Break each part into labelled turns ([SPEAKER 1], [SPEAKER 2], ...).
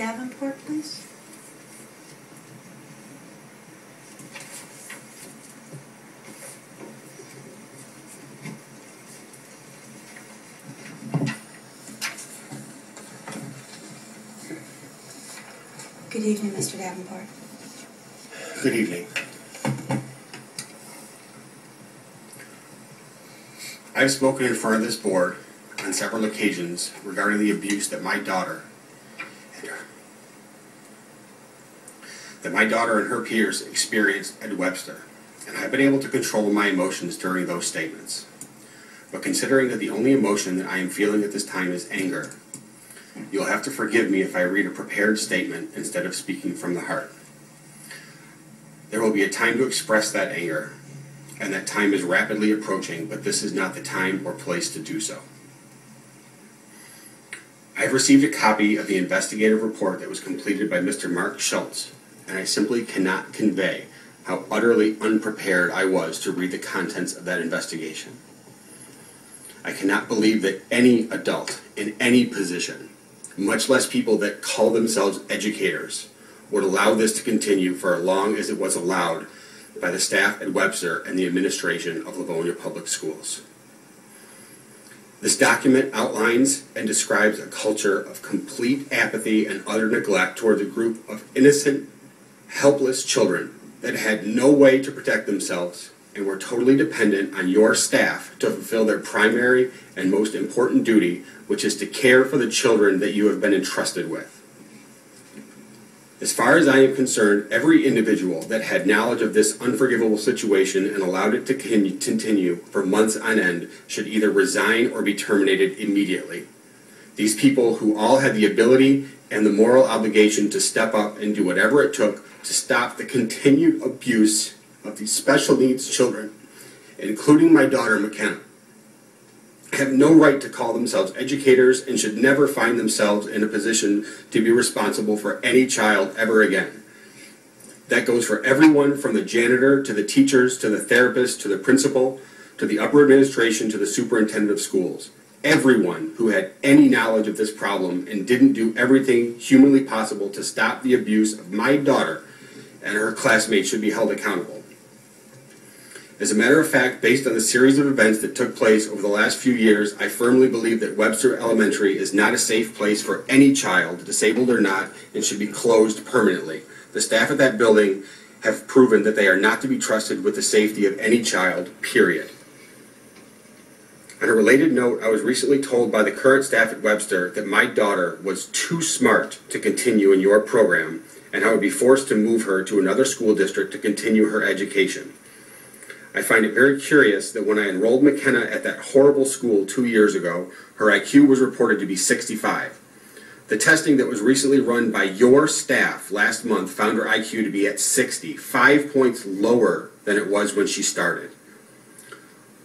[SPEAKER 1] Davenport, please. Good evening, Mr. Davenport.
[SPEAKER 2] Good evening. I've spoken in front of this board on several occasions regarding the abuse that my daughter and her peers experienced at Webster, and I've been able to control my emotions during those statements. But considering that the only emotion that I am feeling at this time is anger, you'll have to forgive me if I read a prepared statement instead of speaking from the heart. There will be a time to express that anger, and that time is rapidly approaching, but this is not the time or place to do so. I have received a copy of the investigative report that was completed by Mr. Mark Schultz, and I simply cannot convey how utterly unprepared I was to read the contents of that investigation. I cannot believe that any adult in any position, much less people that call themselves educators, would allow this to continue for as long as it was allowed by the staff at Webster and the administration of Livonia Public Schools. This document outlines and describes a culture of complete apathy and utter neglect towards a group of innocent, helpless children that had no way to protect themselves and were totally dependent on your staff to fulfill their primary and most important duty, which is to care for the children that you have been entrusted with. As far as I am concerned, every individual that had knowledge of this unforgivable situation and allowed it to continue for months on end should either resign or be terminated immediately. These people who all had the ability and the moral obligation to step up and do whatever it took to stop the continued abuse of these special needs children, including my daughter McKenna, have no right to call themselves educators and should never find themselves in a position to be responsible for any child ever again. That goes for everyone from the janitor to the teachers to the therapist to the principal to the upper administration to the superintendent of schools. Everyone who had any knowledge of this problem and didn't do everything humanly possible to stop the abuse of my daughter and her classmates should be held accountable. As a matter of fact, based on the series of events that took place over the last few years, I firmly believe that Webster Elementary is not a safe place for any child, disabled or not, and should be closed permanently. The staff at that building have proven that they are not to be trusted with the safety of any child, period. On a related note, I was recently told by the current staff at Webster that my daughter was too smart to continue in your program, and I would be forced to move her to another school district to continue her education. I find it very curious that when I enrolled McKenna at that horrible school 2 years ago, her IQ was reported to be 65. The testing that was recently run by your staff last month found her IQ to be at 60, 5 points lower than it was when she started.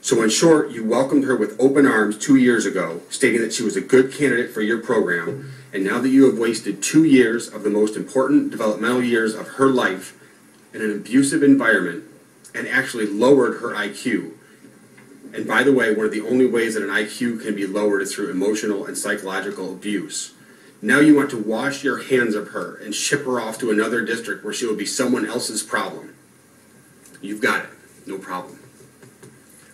[SPEAKER 2] So in short, you welcomed her with open arms 2 years ago, stating that she was a good candidate for your program, and now that you have wasted 2 years of the most important developmental years of her life in an abusive environment, and actually lowered her IQ. And by the way, one of the only ways that an IQ can be lowered is through emotional and psychological abuse. Now you want to wash your hands of her and ship her off to another district where she will be someone else's problem. You've got it. No problem.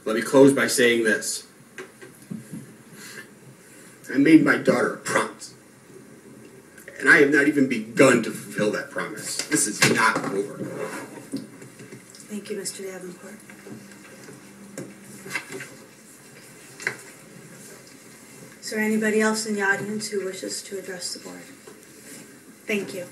[SPEAKER 2] Let me close by saying this. I made my daughter a promise. And I have not even begun to fulfill that promise. This is not over.
[SPEAKER 1] Thank you, Mr. Davenport. Is there anybody else in the audience who wishes to address the board? Thank you.